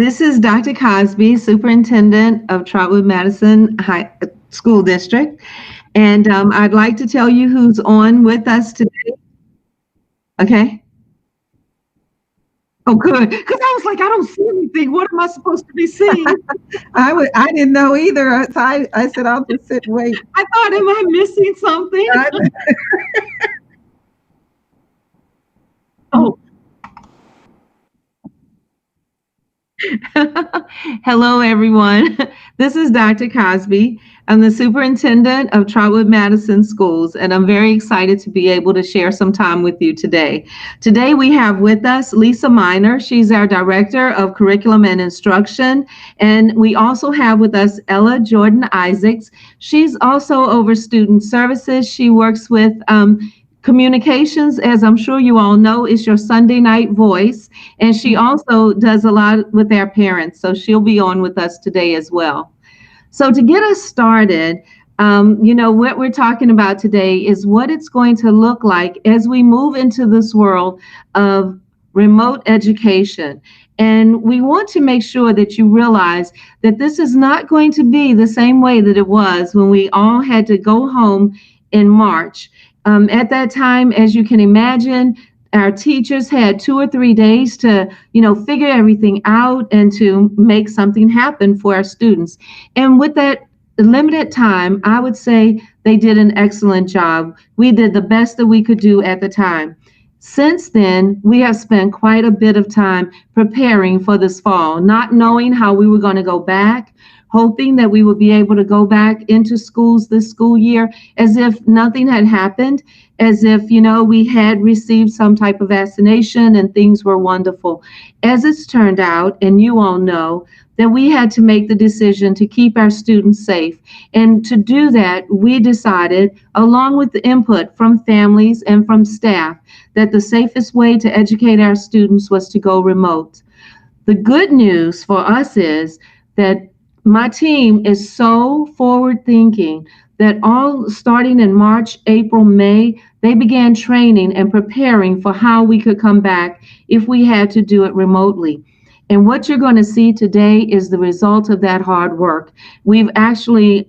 This is Dr. Cosby, Superintendent of Trotwood-Madison High School District. And I'd like to tell you who's on with us today. Okay. Oh, good. Because I was like, I don't see anything. What am I supposed to be seeing? I didn't know either. So I said, I'll just sit and wait. I thought, am I missing something? Oh. Hello, everyone. This is Dr. Cosby. I'm the superintendent of Trotwood-Madison Schools, and I'm very excited to be able to share some time with you today. Today, we have with us Lisa Miner. She's our Director of Curriculum and Instruction, and we also have with us Ella Jordan Isaacs. She's also over student services. She works with communications, as I'm sure you all know, is your Sunday night voice. And she also does a lot with our parents. So she'll be on with us today as well. So to get us started, what we're talking about today is what it's going to look like as we move into this world of remote education. And we want to make sure that you realize that this is not going to be the same way that it was when we all had to go home in March. At that time, as you can imagine, our teachers had 2 or 3 days to, figure everything out and to make something happen for our students. And with that limited time, I would say they did an excellent job. We did the best that we could do at the time. Since then, we have spent quite a bit of time preparing for this fall, not knowing how we were going to go back, hoping that we would be able to go back into schools this school year as if nothing had happened, as if, we had received some type of vaccination and things were wonderful. As it's turned out, and you all know, that we had to make the decision to keep our students safe. And to do that, we decided, along with the input from families and from staff, that the safest way to educate our students was to go remote. The good news for us is that my team is so forward thinking that all starting in March, April, May, they began training and preparing for how we could come back if we had to do it remotely. And what you're going to see today is the result of that hard work. We've actually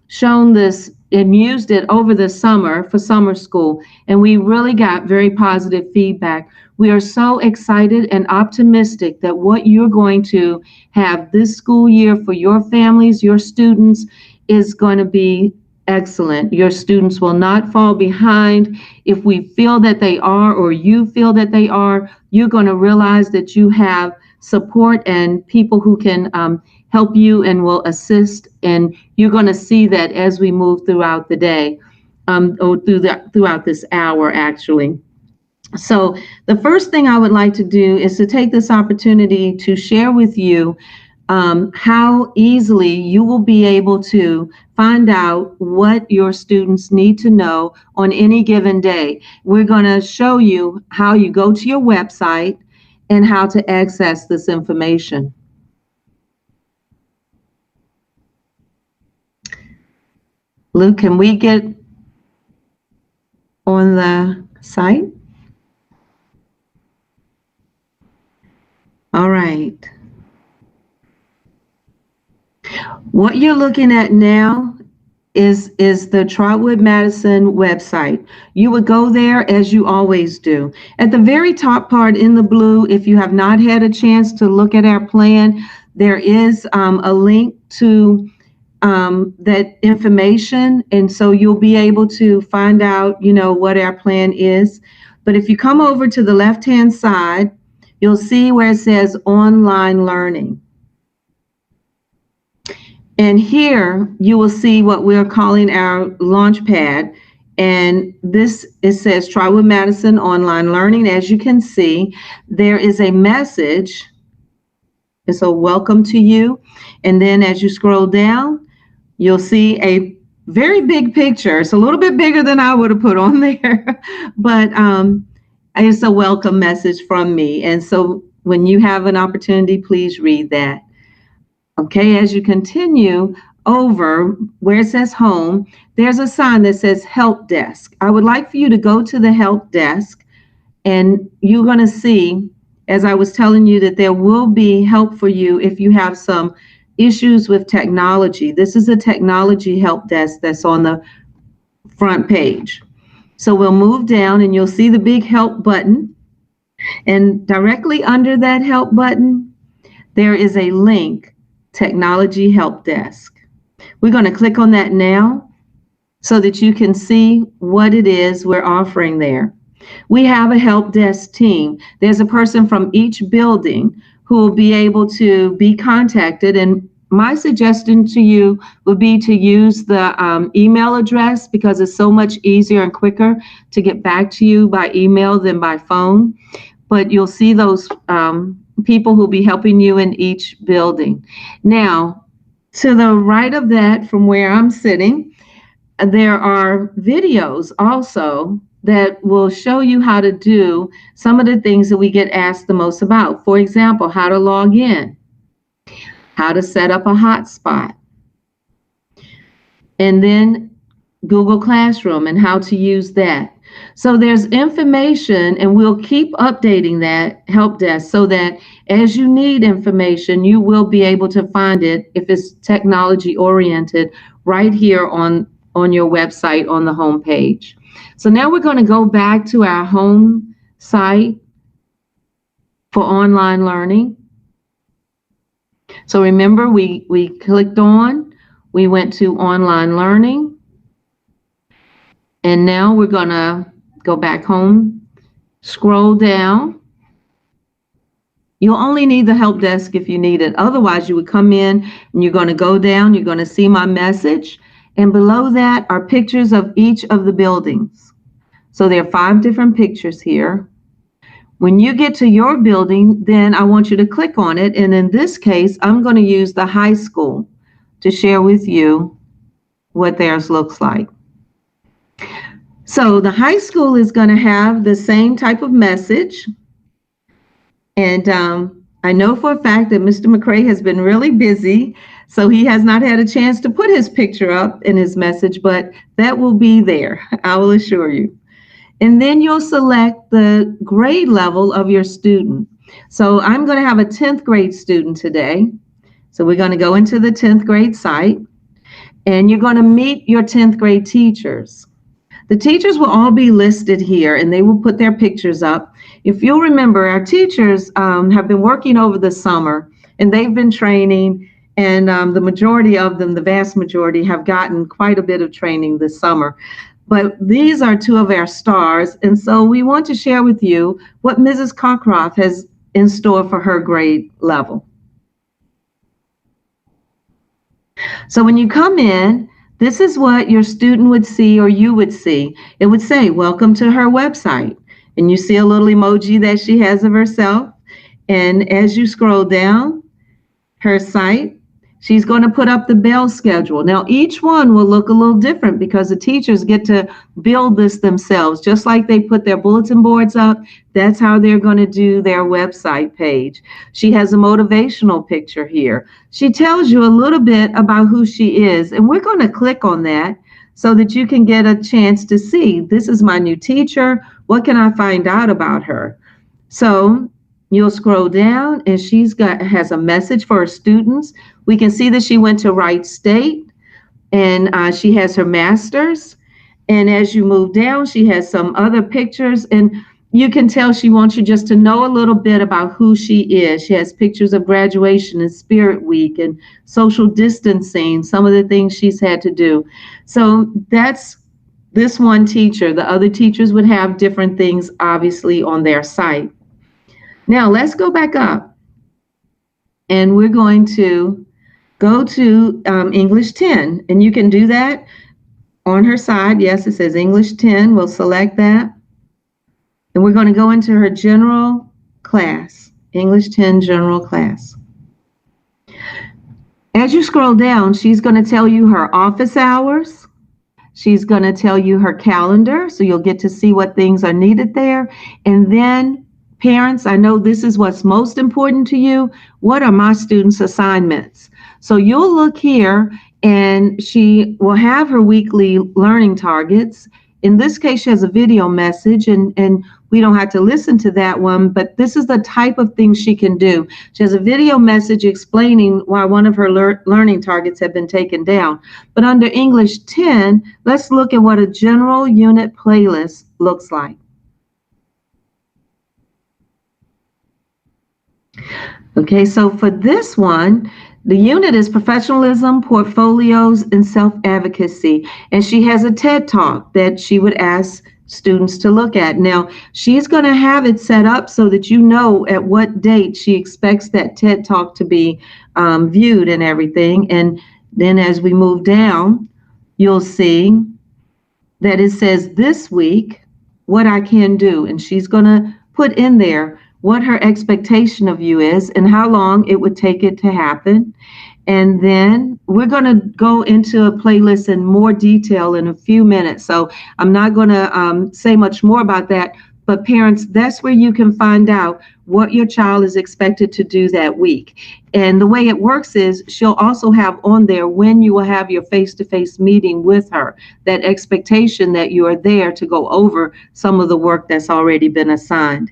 shown this and used it over the summer for summer school, and we really got very positive feedback. We are so excited and optimistic that what you're going to have this school year for your families, your students, is going to be excellent. Your students will not fall behind. If we feel that they are, or you feel that they are, you're going to realize that you have support and people who can help you and will assist. And you're going to see that as we move throughout the day, or throughout this hour, actually. So the first thing I would like to do is to take this opportunity to share with you how easily you will be able to find out what your students need to know on any given day. We're going to show you how you go to your website and how to access this information. Luke, can we get on the site? All right. What you're looking at now is the Trotwood-Madison website. You would go there as you always do. At the very top part in the blue, if you have not had a chance to look at our plan, there is a link to that information. And so you'll be able to find out, what our plan is. But if you come over to the left-hand side, you'll see where it says online learning. And here you will see what we're calling our launch pad. And it says Trotwood-Madison online learning. As you can see, there is a message. It's a welcome to you. And then as you scroll down, you'll see a very big picture. It's a little bit bigger than I would have put on there, but it's a welcome message from me. And so when you have an opportunity, please read that. Okay, as you continue over where it says home, there's a sign that says help desk. I would like for you to go to the help desk, and you're going to see as I was telling you, that there will be help for you if you have some issues with technology. This is a technology help desk that's on the front page. So we'll move down and you'll see the big help button. And directly under that help button, there is a link, Technology Help Desk. We're going to click on that now so that you can see what it is we're offering there. We have a help desk team. There's a person from each building who will be able to be contacted. And my suggestion to you would be to use the email address, because it's so much easier and quicker to get back to you by email than by phone. But you'll see those people who'll be helping you in each building. Now, to the right of that, from where I'm sitting, there are videos also that will show you how to do some of the things that we get asked the most about. For example, how to log in, how to set up a hotspot, and then Google Classroom and how to use that. So there's information, and we'll keep updating that help desk so that as you need information, you will be able to find it, if it's technology oriented, right here on your website on the home page. So now we're going to go back to our home site for online learning. So remember, we clicked on, we went to online learning. And now we're going to go back home, scroll down. You'll only need the help desk if you need it. Otherwise, you would come in and you're going to go down. You're going to see my message. And below that are pictures of each of the buildings. So there are 5 different pictures here. When you get to your building, then I want you to click on it. And in this case, I'm going to use the high school to share with you what theirs looks like. So the high school is going to have the same type of message. And I know for a fact that Mr. McCray has been really busy, so he has not had a chance to put his picture up in his message, but that will be there, I will assure you. And then you'll select the grade level of your student. So I'm going to have a 10th grade student today. So we're going to go into the 10th grade site, and you're going to meet your 10th grade teachers. The teachers will all be listed here, and they will put their pictures up. If you'll remember, our teachers have been working over the summer, and they've been training, and the majority of them, the vast majority, have gotten quite a bit of training this summer. But these are 2 of our stars, and so we want to share with you what Mrs. Cockcroft has in store for her grade level. So when you come in, this is what your student would see, or you would see. It would say, welcome to her website. And you see a little emoji that she has of herself. And as you scroll down her site, she's going to put up the bell schedule. Now, each one will look a little different because the teachers get to build this themselves. Just like they put their bulletin boards up, that's how they're going to do their website page. She has a motivational picture here. She tells you a little bit about who she is, and we're going to click on that so that you can get a chance to see, this is my new teacher. What can I find out about her? So you'll scroll down, and has a message for her students. We can see that she went to Wright State, and she has her master's. And as you move down, she has some other pictures, and you can tell she wants you just to know a little bit about who she is. She has pictures of graduation and Spirit Week and social distancing, some of the things she's had to do. So that's this one teacher. The other teachers would have different things, obviously, on their site. Now, let's go back up, and we're going to go to English 10, and you can do that on her side. Yes, it says English 10. We'll select that, and we're going to go into her general class, English 10 general class. As you scroll down, she's going to tell you her office hours. She's going to tell you her calendar, so you'll get to see what things are needed there. And then, parents, I know this is what's most important to you. What are my students' assignments? So you'll look here, and she will have her weekly learning targets, In this case, she has a video message, and we don't have to listen to that one, but this is the type of thing she can do. She has a video message explaining why one of her learning targets have been taken down. But under English 10, let's look at what a general unit playlist looks like. Okay, so for this one, the unit is professionalism, portfolios, and self-advocacy. And she has a TED Talk that she would ask students to look at. Now, she's going to have it set up so that you know at what date she expects that TED Talk to be viewed and everything. And then as we move down, you'll see that it says this week, what I can do. And she's going to put in there what her expectation of you is and how long it would take it to happen. And then we're going to go into a playlist in more detail in a few minutes. So I'm not going to say much more about that. But parents, that's where you can find out what your child is expected to do that week. And the way it works is she'll also have on there when you will have your face-to-face meeting with her, that expectation that you are there to go over some of the work that's already been assigned.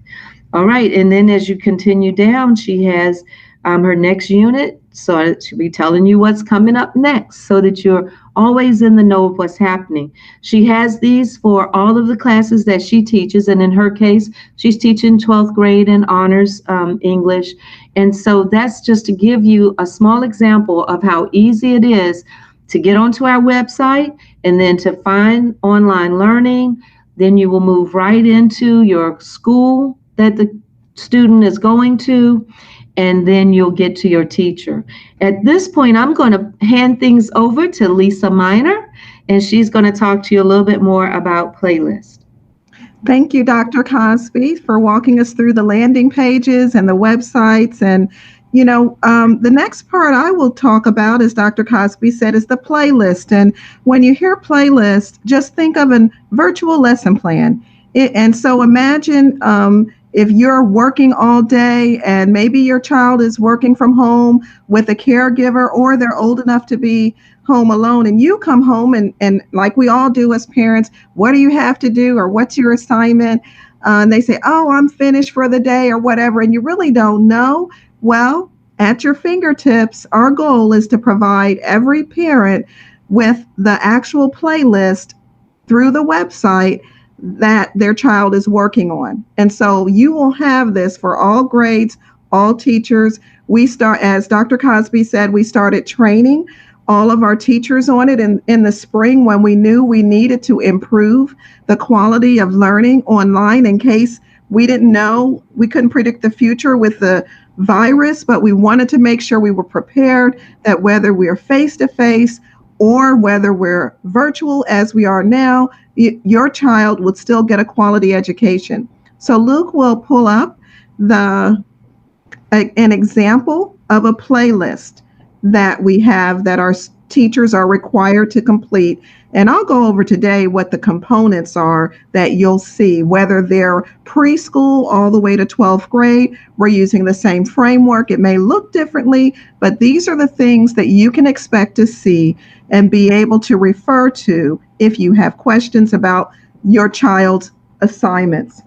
All right, and then as you continue down, she has her next unit, so she'll be telling you what's coming up next so that you're always in the know of what's happening. She has these for all of the classes that she teaches, and in her case, she's teaching 12th grade and honors English. And so that's just to give you a small example of how easy it is to get onto our website and then to find online learning. Then you will move right into your school that the student is going to, and then you'll get to your teacher. At this point, I'm going to hand things over to Lisa Miner, and she's going to talk to you a little bit more about playlist. Thank you, Dr. Cosby, for walking us through the landing pages and the websites. And, the next part I will talk about, as Dr. Cosby said, is the playlist. And when you hear playlist, just think of a virtual lesson plan. And so imagine if you're working all day and maybe your child is working from home with a caregiver, or they're old enough to be home alone, and you come home and like we all do as parents, what do you have to do, or what's your assignment? And they say, oh, I'm finished for the day or whatever, and you really don't know. Well, at your fingertips, our goal is to provide every parent with the actual playlist through the website that their child is working on. And so you will have this for all grades, all teachers. We start, as Dr. Cosby said, we started training all of our teachers on it in the spring when we knew we needed to improve the quality of learning online in case we didn't know, we couldn't predict the future with the virus, but we wanted to make sure we were prepared that whether we're face-to-face or whether we're virtual as we are now, your child would still get a quality education. So Luke will pull up an example of a playlist that we have that our teachers are required to complete. And I'll go over today what the components are that you'll see, whether they're preschool all the way to 12th grade. We're using the same framework. It may look differently, but these are the things that you can expect to see and be able to refer to if you have questions about your child's assignments.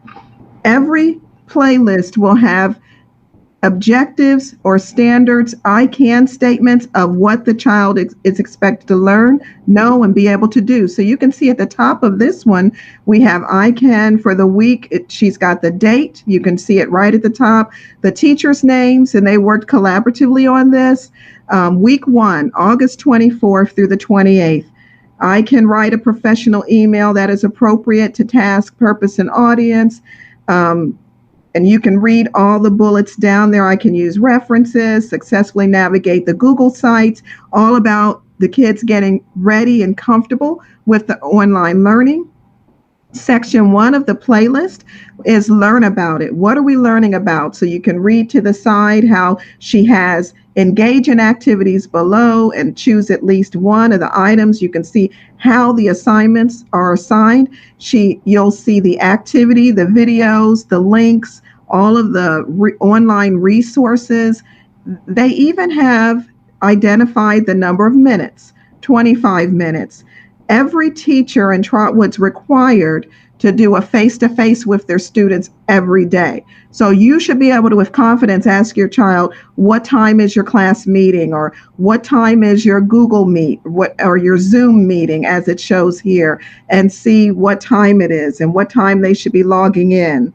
Every playlist will have objectives or standards, I can statements of what the child is expected to learn, know, and be able to do. So you can see at the top of this one, we have I can for the week. She's got the date. You can see it right at the top, the teachers' names, and they worked collaboratively on this. Week 1, August 24th through the 28th. I can write a professional email that is appropriate to task, purpose, and audience. And you can read all the bullets down there. I can use references, successfully navigate the Google sites, all about the kids getting ready and comfortable with the online learning. Section 1 of the playlist is learn about it. What are we learning about? So you can read to the side how she has engage in activities below and choose at least one of the items. You can see how the assignments are assigned. You'll see the activity, the videos, the links, all of the online resources. They even have identified the number of minutes, 25 minutes. every teacher in Trotwood's required to do a face-to-face with their students every day. So you should be able to, with confidence, ask your child, what time is your class meeting, or what time is your Google Meet, or your Zoom meeting, as it shows here, and see what time it is and what time they should be logging in.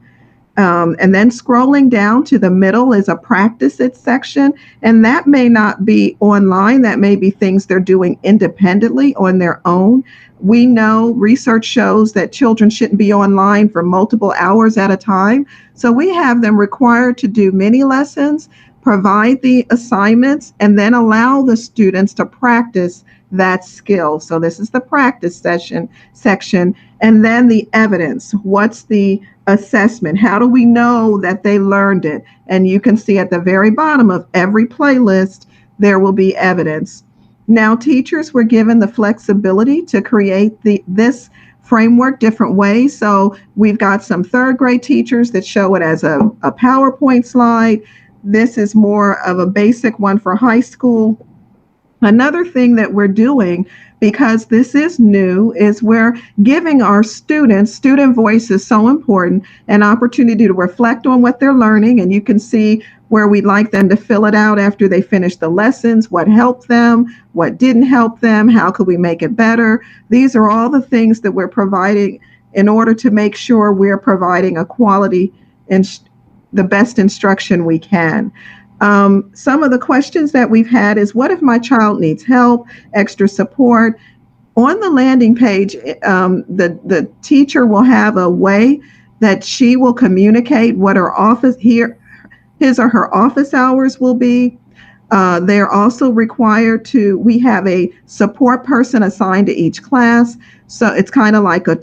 And then scrolling down to the middle is a practice it section, and that may not be online. That may be things they're doing independently on their own. We know research shows that children shouldn't be online for multiple hours at a time. So we have them required to do mini lessons, provide the assignments, and then allow the students to practice that skill. So this is the practice section, and then the evidence. What's the assessment? How do we know that they learned it? And you can see at the very bottom of every playlist, there will be evidence. Now, teachers were given the flexibility to create this framework different ways. So we've got some third grade teachers that show it as a PowerPoint slide. This is more of a basic one for high school. Another thing that we're doing, because this is new, is we're giving our students, student voice is so important, an opportunity to reflect on what they're learning. And you can see where we'd like them to fill it out after they finish the lessons, what helped them, what didn't help them, how could we make it better. These are all the things that we're providing in order to make sure we're providing a quality and the best instruction we can. Some of the questions that we've had is, what if my child needs help, extra support? On the landing page, the teacher will have a way that she will communicate what his or her office hours will be. They're also required we have a support person assigned to each class. So it's kind of like a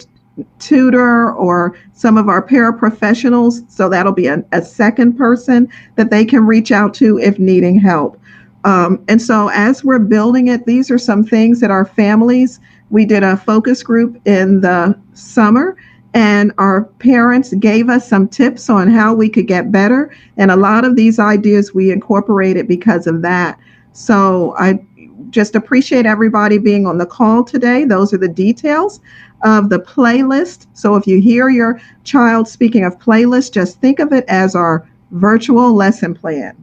tutor or some of our paraprofessionals. So that'll be a second person that they can reach out to if needing help. And so as we're building it, these are some things that our families, we did a focus group in the summer, and our parents gave us some tips on how we could get better. And a lot of these ideas we incorporated because of that. So I just appreciate everybody being on the call today. Those are the details of the playlist. So if you hear your child speaking of playlist, just think of it as our virtual lesson plan.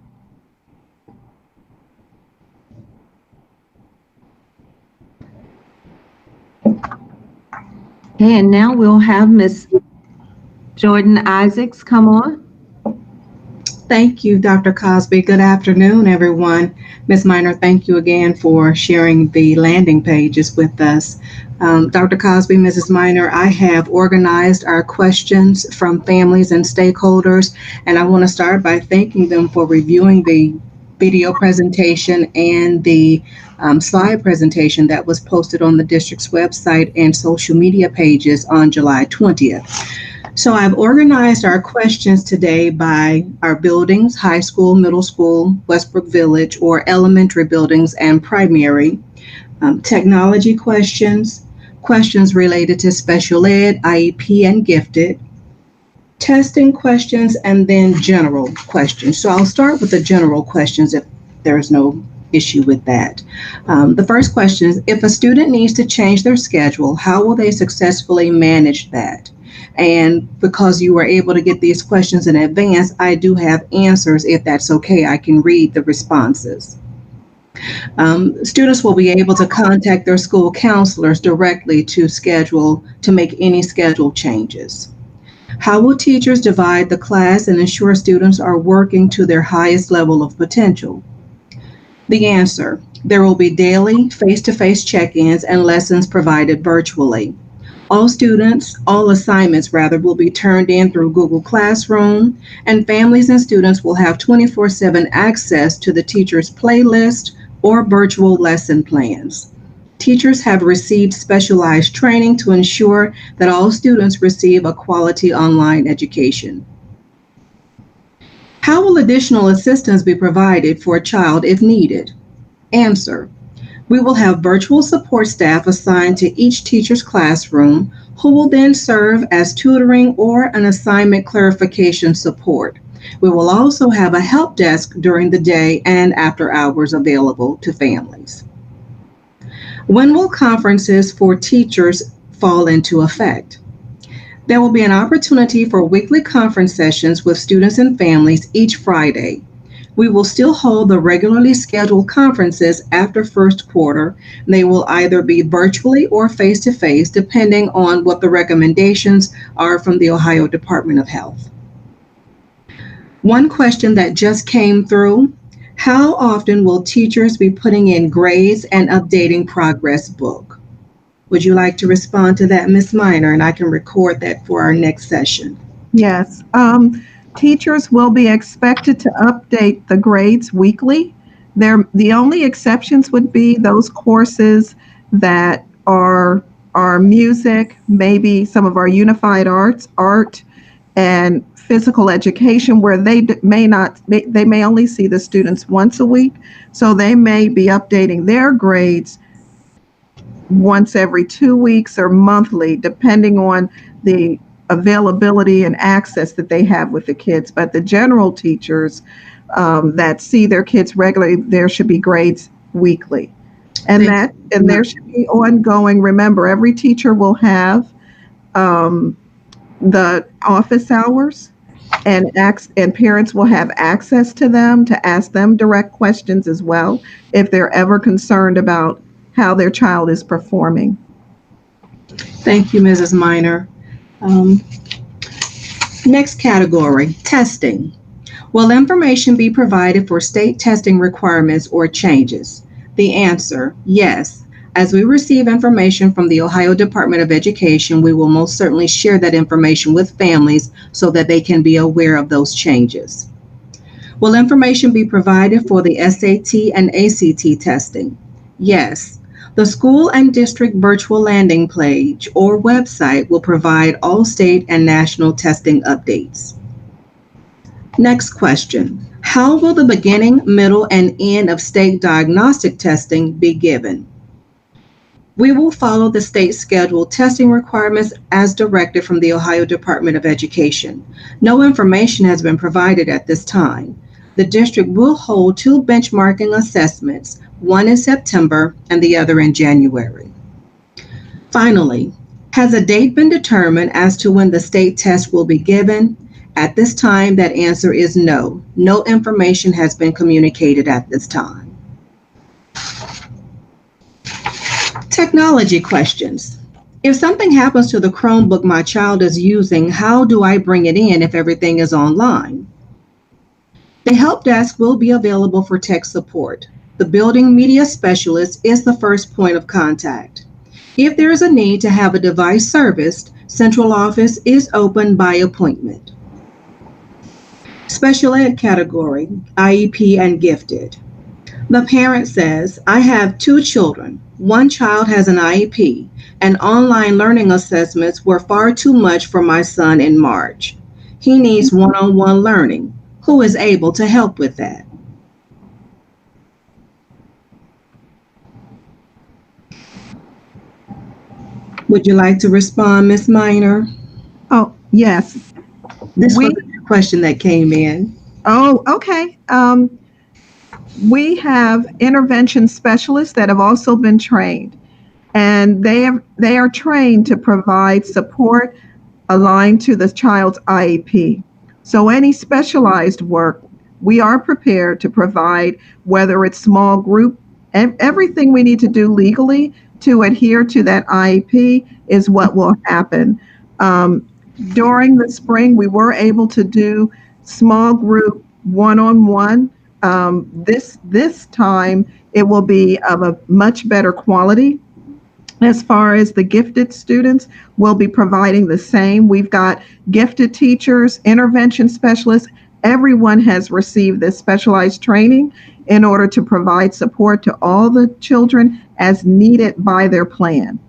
And now we'll have Miss Jordan Isaacs come on. Thank you, Dr. Cosby. Good afternoon, everyone. Ms. Miner, thank you again for sharing the landing pages with us. Dr. Cosby, Mrs. Miner, I have organized our questions from families and stakeholders, and I want to start by thanking them for reviewing the video presentation and the slide presentation that was posted on the district's website and social media pages on July 20th. So I've organized our questions today by our buildings: high school, middle school, Westbrook Village, or elementary buildings and primary, technology questions, questions related to special ed, IEP, and gifted, testing questions, and then general questions. So I'll start with the general questions if there's no issue with that. The first question is, if a student needs to change their schedule, how will they successfully manage that? And because you were able to get these questions in advance, I do have answers. If that's okay, I can read the responses. Students will be able to contact their school counselors directly to make any schedule changes. How will teachers divide the class and ensure students are working to their highest level of potential? The answer: there will be daily face-to-face check-ins and lessons provided virtually. All assignments will be turned in through Google Classroom, and families and students will have 24/7 access to the teacher's playlist or virtual lesson plans. Teachers have received specialized training to ensure that all students receive a quality online education. How will additional assistance be provided for a child if needed? Answer: we will have virtual support staff assigned to each teacher's classroom, who will then serve as tutoring or an assignment clarification support. We will also have a help desk during the day and after hours available to families. When will conferences for teachers fall into effect? There will be an opportunity for weekly conference sessions with students and families each Friday. We will still hold the regularly scheduled conferences after first quarter. They will either be virtually or face to face, depending on what the recommendations are from the Ohio Department of Health. One question that just came through: how often will teachers be putting in grades and updating progress book? Would you like to respond to that, Ms. Minor? And I can record that for our next session. Yes. Teachers will be expected to update the grades weekly. The only exceptions would be those courses that are music, maybe some of our unified arts, art, and physical education, where they may only see the students once a week, so they may be updating their grades once every 2 weeks or monthly, depending on the availability and access that they have with the kids. But the general teachers that see their kids regularly, there should be grades weekly, and there should be ongoing. Remember, every teacher will have the office hours, and parents will have access to them to ask them direct questions as well if they're ever concerned about how their child is performing. Thank you, Mrs. Minor. Next category, testing. Will information be provided for state testing requirements or changes? The answer, yes. As we receive information from the Ohio Department of Education, we will most certainly share that information with families so that they can be aware of those changes. Will information be provided for the SAT and ACT testing? Yes. The school and district virtual landing page or website will provide all state and national testing updates. Next question. How will the beginning, middle, and end of state diagnostic testing be given? We will follow the state scheduled testing requirements as directed from the Ohio Department of Education. No information has been provided at this time. The district will hold 2 benchmarking assessments, one in September and the other in January. Finally, has a date been determined as to when the state test will be given? At this time, that answer is no. No information has been communicated at this time. Technology questions. If something happens to the Chromebook my child is using, how do I bring it in if everything is online? The help desk will be available for tech support. The building media specialist is the first point of contact. If there is a need to have a device serviced, central office is open by appointment. Special ed category, IEP and gifted. The parent says, I have 2 children. One child has an IEP, and online learning assessments were far too much for my son in March. He needs one-on-one learning. Who is able to help with that? Would you like to respond, Ms. Minor? Oh, yes. This was a question that came in. Oh, okay. We have intervention specialists that have also been trained, and they are trained to provide support aligned to the child's IEP. So any specialized work, we are prepared to provide, whether it's small group, and everything we need to do legally to adhere to that IEP is what will happen. During the spring, we were able to do small group one-on-one. This time it will be of a much better quality. As far as the gifted students, we'll be providing the same. We've got gifted teachers, intervention specialists. Everyone has received this specialized training in order to provide support to all the children as needed by their plan.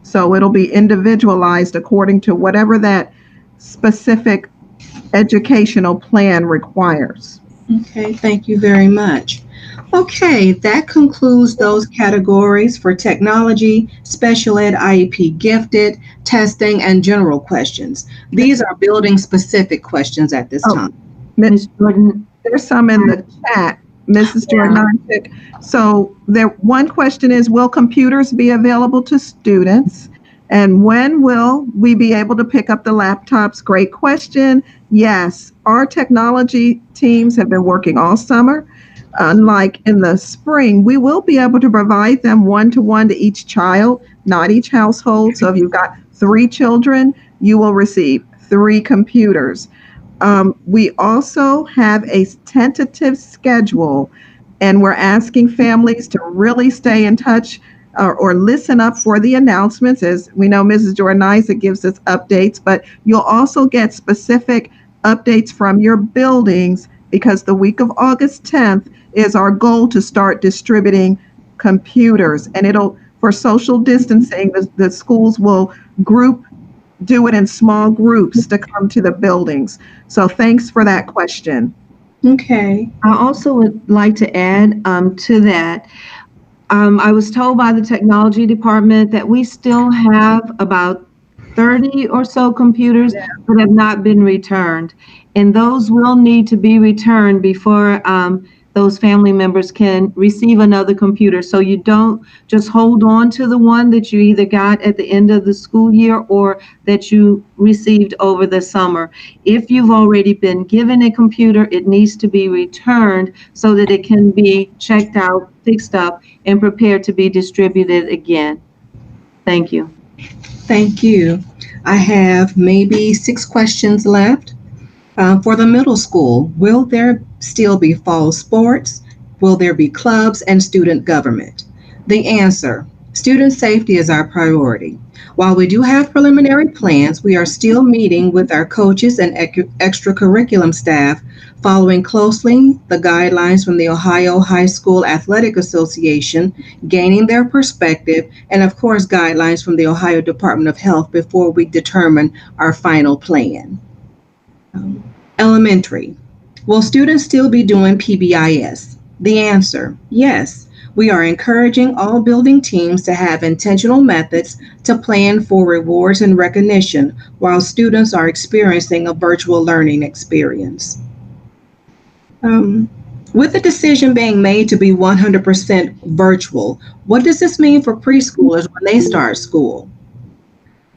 So it'll be individualized according to whatever that specific educational plan requires. Okay, thank you very much. Okay, that concludes those categories for technology, special ed, IEP, gifted, testing, and general questions. These are building specific questions at this time. Ms. Jordan, there's some in the chat Mrs. Jordan. So one question is, will computers be available to students? And when will we be able to pick up the laptops? Great question. Yes, our technology teams have been working all summer. Unlike in the spring, we will be able to provide them one-to-one to each child, not each household. So if you've got 3 children, you will receive 3 computers. We also have a tentative schedule, and we're asking families to really stay in touch or listen up for the announcements. As we know, Mrs. Jordan Isaac gives us updates, but you'll also get specific updates from your buildings, because the week of August 10th is our goal to start distributing computers. And for social distancing, the schools will do it in small groups to come to the buildings. So thanks for that question. Okay. I also would like to add to that. I was told by the technology department that we still have about 30 or so computers that have not been returned. And those will need to be returned before those family members can receive another computer. So you don't just hold on to the one that you either got at the end of the school year or that you received over the summer. If you've already been given a computer, it needs to be returned so that it can be checked out, fixed up, and prepared to be distributed again. Thank you. Thank you. I have maybe 6 questions left. For the middle school, will there still be fall sports? Will there be clubs and student government? The answer: student safety is our priority. While we do have preliminary plans, we are still meeting with our coaches and extracurriculum staff, following closely the guidelines from the Ohio High School Athletic Association, gaining their perspective, and of course, guidelines from the Ohio Department of Health before we determine our final plan. Elementary. Will students still be doing PBIS? The answer: yes. We are encouraging all building teams to have intentional methods to plan for rewards and recognition while students are experiencing a virtual learning experience. With the decision being made to be 100% virtual, what does this mean for preschoolers when they start school?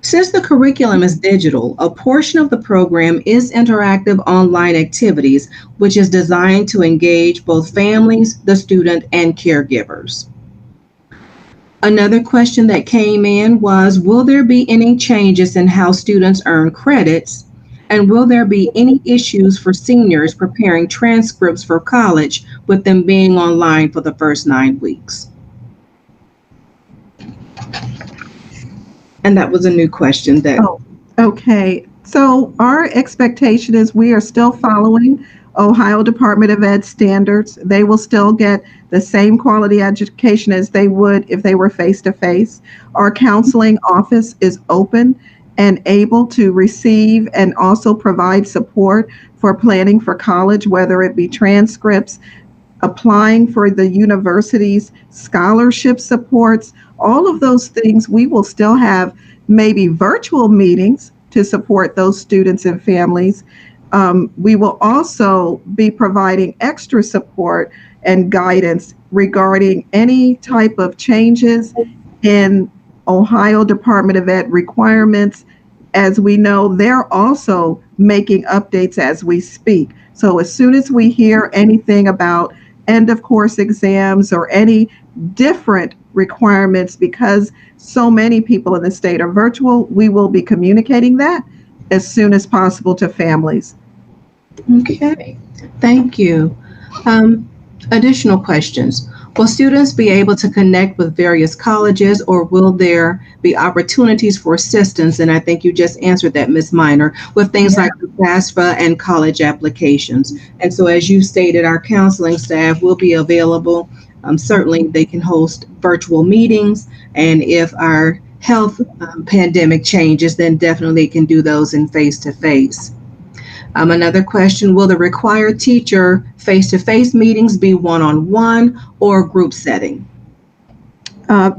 Since the curriculum is digital, a portion of the program is interactive online activities, which is designed to engage both families, the student, and caregivers. Another question that came in was, will there be any changes in how students earn credits? And will there be any issues for seniors preparing transcripts for college with them being online for the first 9 weeks? And that was a new question that. Oh, okay. So our expectation is we are still following Ohio Department of Ed standards. They will still get the same quality education as they would if they were face-to-face. Our counseling office is open and able to receive and also provide support for planning for college, whether it be transcripts, applying for the university's scholarship supports, all of those things. We will still have maybe virtual meetings to support those students and families. We will also be providing extra support and guidance regarding any type of changes in Ohio Department of Ed requirements. As we know, they're also making updates as we speak. So as soon as we hear anything about end of course exams or any different requirements, because so many people in the state are virtual, we will be communicating that as soon as possible to families. Okay, thank you. Additional questions. Will students be able to connect with various colleges, or will there be opportunities for assistance? And I think you just answered that, Ms. Minor, with things like the FAFSA and college applications. And so as you stated, our counseling staff will be available. Certainly they can host virtual meetings, and if our health pandemic changes, then definitely they can do those in face-to-face. Another question, will the required teacher face-to-face meetings be one-on-one or group setting?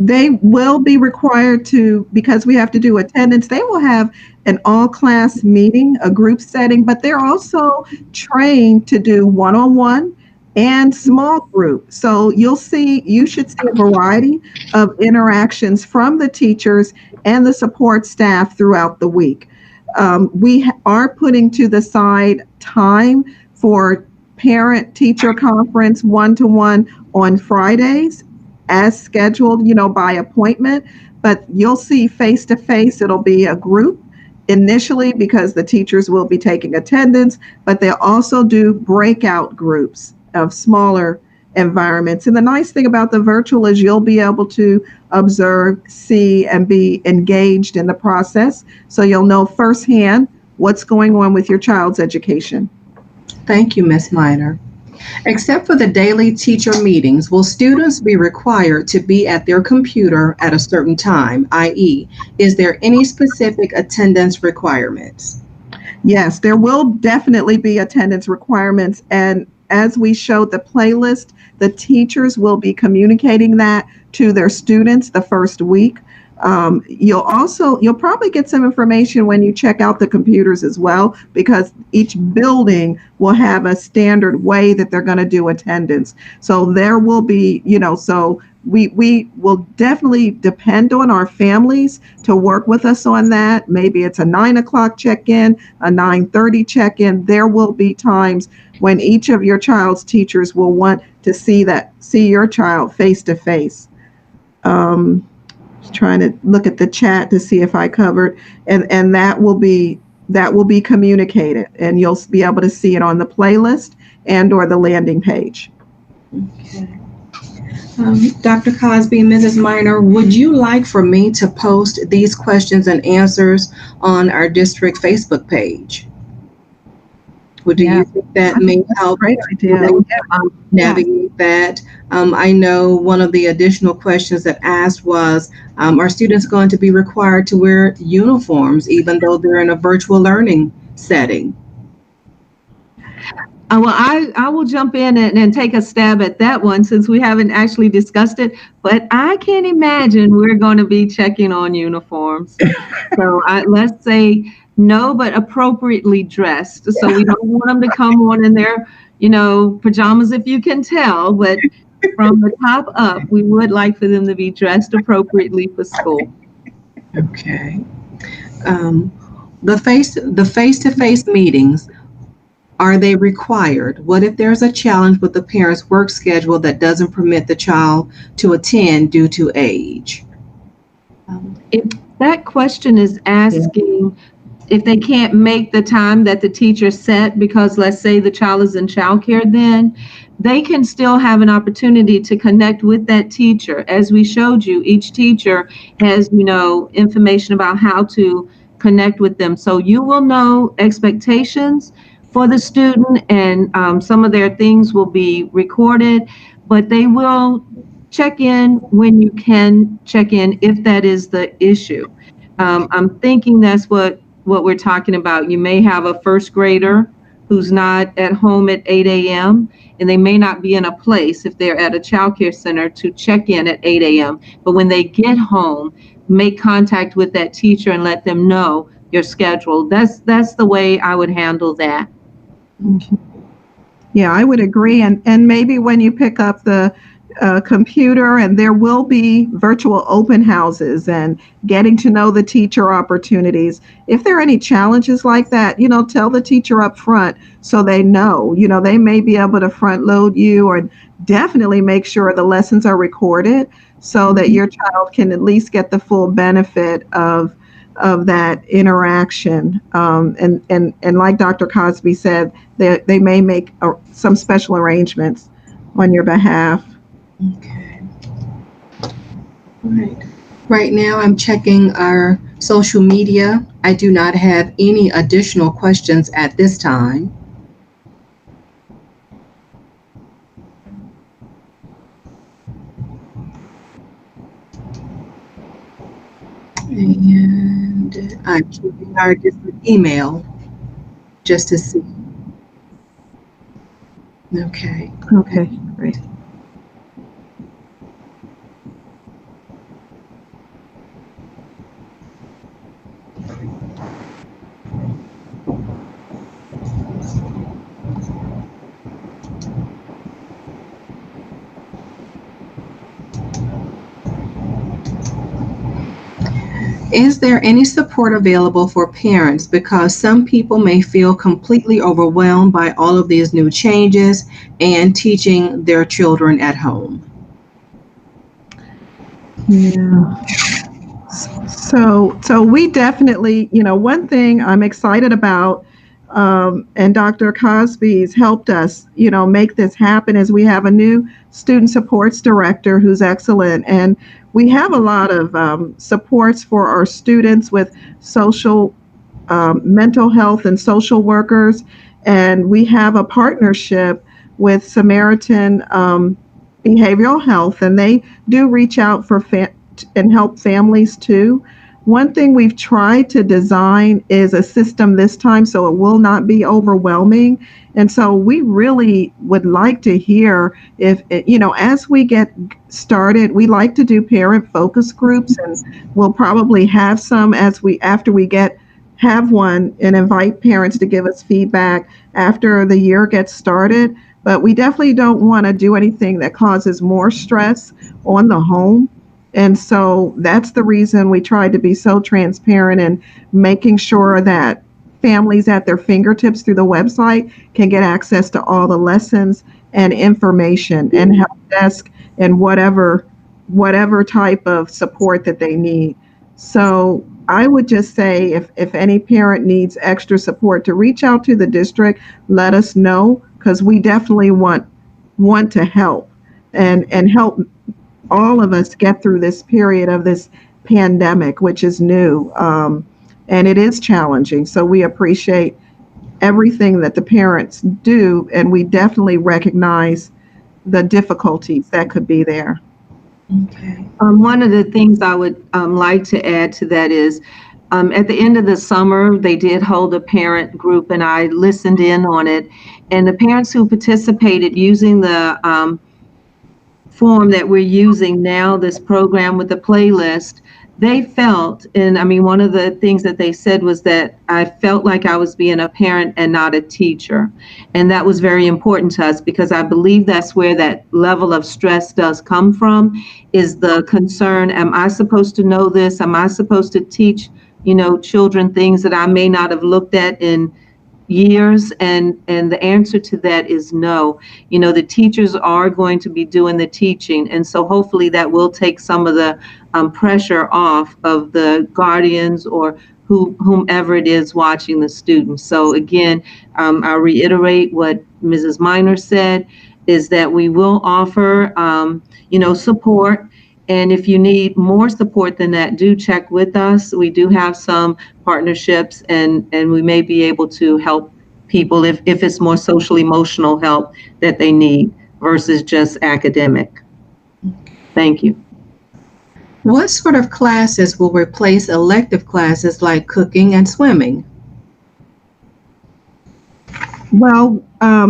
They will be required to, because we have to do attendance, they will have an all-class meeting, a group setting, but they're also trained to do one-on-one and small group. So you should see a variety of interactions from the teachers and the support staff throughout the week. We are putting to the side time for parent teacher conference one-to-one on Fridays as scheduled, by appointment. But you'll see face to face, it'll be a group initially because the teachers will be taking attendance, but they'll also do breakout groups of smaller environments. And the nice thing about the virtual is you'll be able to observe, see, and be engaged in the process. So you'll know firsthand what's going on with your child's education. Thank you, Ms. Minor. Except for the daily teacher meetings, will students be required to be at their computer at a certain time, i.e., is there any specific attendance requirements? Yes, there will definitely be attendance requirements. And as we showed the playlist, the teachers will be communicating that to their students the first week. You'll probably get some information when you check out the computers as well, because each building will have a standard way that they're going to do attendance. So there will be, so we will definitely depend on our families to work with us on that. Maybe it's a 9 o'clock check-in, a 9:30 check-in. There will be times when each of your child's teachers will want to see your child face to face. Trying to look at the chat to see if I covered, and that will be communicated, and you'll be able to see it on the playlist and or the landing page. Okay. Dr. Cosby and Mrs. Minor, would you like for me to post these questions and answers on our district Facebook page? Do you think that may help Great idea. navigate that? I know one of the additional questions that asked was, are students going to be required to wear uniforms even though they're in a virtual learning setting? Well, I will jump in and take a stab at that one since we haven't actually discussed it, but I can't imagine we're going to be checking on uniforms. So let's say no, but appropriately dressed. So we don't want them to come on in their, pajamas, if you can tell, but from the top up, we would like for them to be dressed appropriately for school. Okay. The face-to-face meetings, are they required? What if there's a challenge with the parent's work schedule that doesn't permit the child to attend due to age? If that question is asking if they can't make the time that the teacher set because let's say the child is in childcare, then they can still have an opportunity to connect with that teacher. As we showed you, each teacher has, information about how to connect with them. So you will know expectations for the student, and some of their things will be recorded, but they will check in when you can check in if that is the issue. I'm thinking that's what we're talking about. You may have a first grader who's not at home at 8 a.m. and they may not be in a place if they're at a childcare center to check in at 8 a.m. But when they get home, make contact with that teacher and let them know your schedule. That's the way I would handle that. Yeah, I would agree. And maybe when you pick up the computer, and there will be virtual open houses and getting to know the teacher opportunities. If there are any challenges like that, tell the teacher up front so they know. They may be able to front load you, or definitely make sure the lessons are recorded so that your child can at least get the full benefit of that interaction. And like Dr. Cosby said, they may make some special arrangements on your behalf. Okay. Right now, I'm checking our social media. I do not have any additional questions at this time. And I'm checking our different email just to see. Okay. Okay, great. Is there any support available for parents? Because some people may feel completely overwhelmed by all of these new changes and teaching their children at home. Yeah. So we definitely, one thing I'm excited about, and Dr. Cosby's helped us, make this happen is we have a new student supports director who's excellent, and we have a lot of supports for our students with social, mental health and social workers, and we have a partnership with Samaritan Behavioral Health, and they do reach out for and help families too. One thing we've tried to design is a system this time so it will not be overwhelming. And so we really would like to hear if, as we get started, we like to do parent focus groups, and we'll probably have some after we have one and invite parents to give us feedback after the year gets started. But we definitely don't want to do anything that causes more stress on the home. And so that's the reason we tried to be so transparent and making sure that families at their fingertips through the website can get access to all the lessons and information and help desk and whatever type of support that they need. So I would just say if any parent needs extra support to reach out to the district, let us know, because we definitely want to help and help all of us get through this period of this pandemic, which is new, and it is challenging. So we appreciate everything that the parents do, and we definitely recognize the difficulties that could be there. Okay. One of the things I would like to add to that is at the end of the summer, they did hold a parent group, and I listened in on it. And the parents who participated using the form that we're using now, this program with the playlist, they felt, and I mean, one of the things that they said was that I felt like I was being a parent and not a teacher. And that was very important to us, because I believe that's where that level of stress does come from, is the concern, am I supposed to know this? Am I supposed to teach, children things that I may not have looked at in years? And the answer to that is no. The teachers are going to be doing the teaching, and so hopefully that will take some of the pressure off of the guardians or whomever it is watching the students. So again, I'll reiterate what Mrs. Minor said, is that we will offer support. And if you need more support than that, do check with us. We do have some partnerships, and we may be able to help people if it's more social emotional help that they need versus just academic. Thank you. What sort of classes will replace elective classes like cooking and swimming? Well, I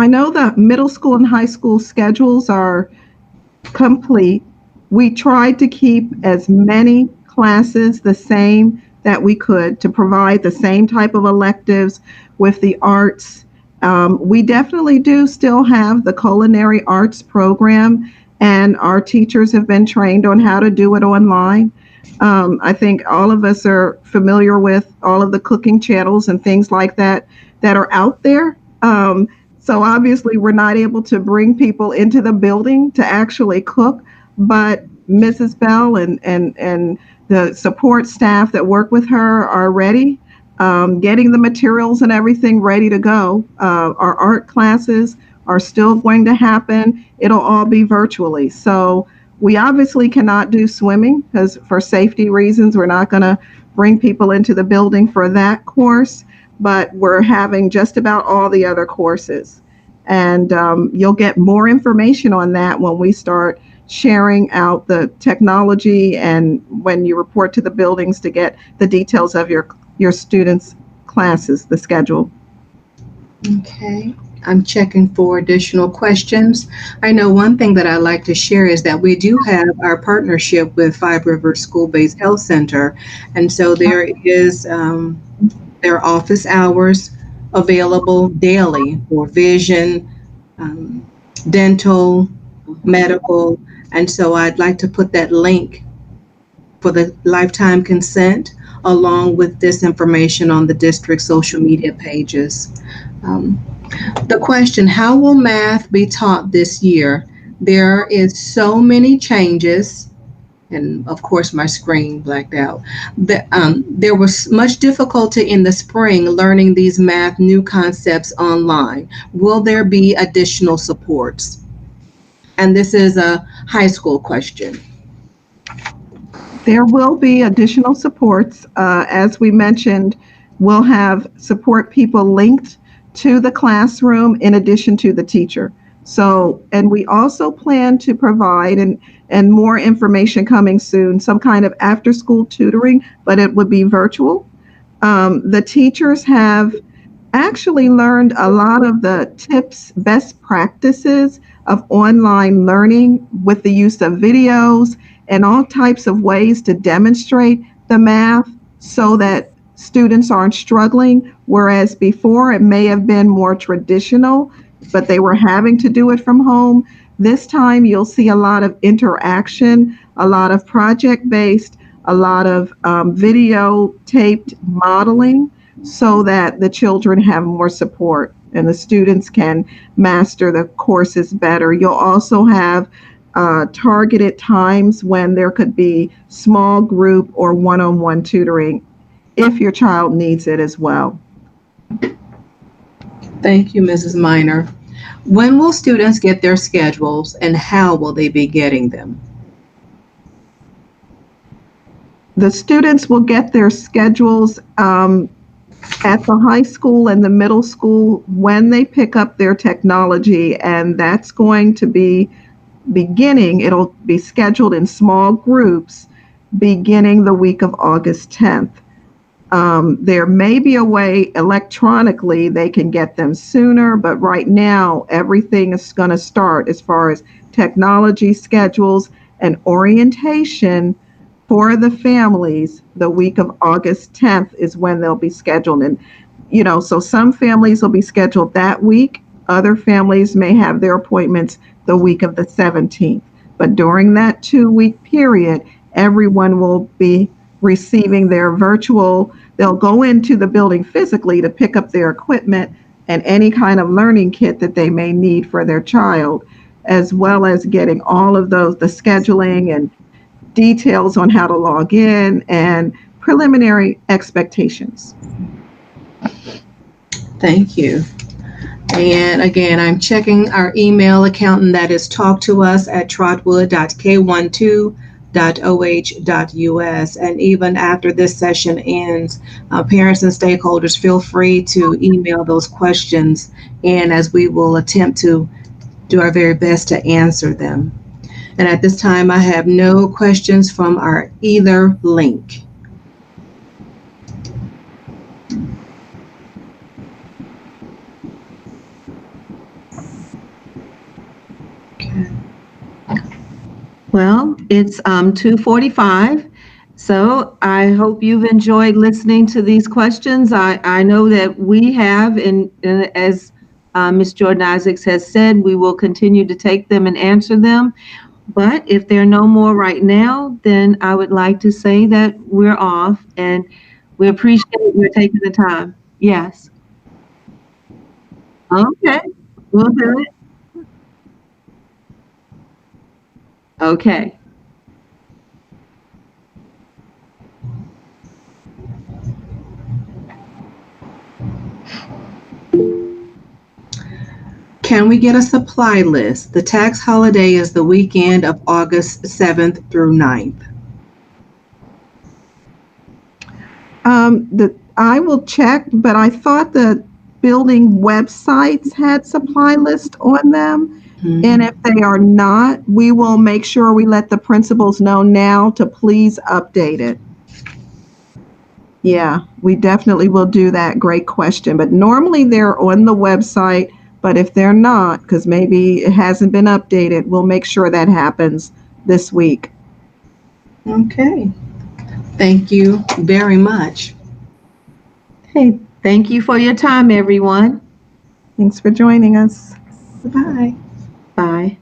know the middle school and high school schedules are complete. We tried to keep as many classes the same that we could to provide the same type of electives with the arts. We definitely do still have the culinary arts program, and our teachers have been trained on how to do it online. I think all of us are familiar with all of the cooking channels and things like that are out there. So obviously we're not able to bring people into the building to actually cook, but Mrs. Bell and the support staff that work with her are ready, getting the materials and everything ready to go. Our art classes are still going to happen. It'll all be virtually. So we obviously cannot do swimming because for safety reasons, we're not going to bring people into the building for that course, but we're having just about all the other courses. And you'll get more information on that when we start sharing out the technology and when you report to the buildings to get the details of your students' classes, the schedule. Okay. I'm checking for additional questions. I know one thing that I like to share is that we do have our partnership with Five Rivers School-Based Health Center. And so there is their office hours available daily for vision, dental, medical. And so I'd like to put that link for the lifetime consent, along with this information on the district social media pages. The question, how will math be taught this year? There is so many changes, and of course my screen blacked out. There was much difficulty in the spring learning these math new concepts online. Will there be additional supports? And this is a high school question. There will be additional supports. As we mentioned, we'll have support people linked to the classroom in addition to the teacher. So, and we also plan to provide, and more information coming soon, some kind of after school tutoring, but it would be virtual. The teachers have actually learned a lot of the tips, best practices of online learning with the use of videos and all types of ways to demonstrate the math so that students aren't struggling, whereas before it may have been more traditional, but they were having to do it from home. This time you'll see a lot of interaction, a lot of project-based, a lot of video taped modeling so that the children have more support and the students can master the courses better. You'll also have targeted times when there could be small group or one-on-one tutoring if your child needs it as well. Thank you, Mrs. Minor. When will students get their schedules and how will they be getting them? The students will get their schedules at the high school and the middle school when they pick up their technology, and that's going to be it'll be scheduled in small groups beginning the week of August 10th. There may be a way electronically they can get them sooner, but right now everything is going to start as far as technology schedules and orientation for the families. The week of August 10th is when they'll be scheduled. And, so some families will be scheduled that week. Other families may have their appointments the week of the 17th. But during that 2-week period, everyone will be receiving their virtual. They'll go into the building physically to pick up their equipment and any kind of learning kit that they may need for their child, as well as getting all of the scheduling and details on how to log in and preliminary expectations. Thank you. And again, I'm checking our email account, and that is talktous@trotwood.k12.oh.us. And even after this session ends, parents and stakeholders, feel free to email those questions in, as we will attempt to do our very best to answer them. And at this time, I have no questions from our either link. Well, it's 2:45, so I hope you've enjoyed listening to these questions. I know that we have, and as Ms. Jordan Isaacs has said, we will continue to take them and answer them. But if there are no more right now, then I would like to say that we're off, and we appreciate you taking the time. Yes. Okay, we'll do it. Okay. Can we get a supply list? The tax holiday is the weekend of August 7th through 9th. I will check, but I thought the building websites had supply list on them. Mm-hmm. And if they are not, we will make sure we let the principals know now to please update it. Yeah, we definitely will do that. Great question. But normally they're on the website, but if they're not, because maybe it hasn't been updated, we'll make sure that happens this week. Okay. Thank you very much. Hey, thank you for your time, everyone. Thanks for joining us. Bye. Bye.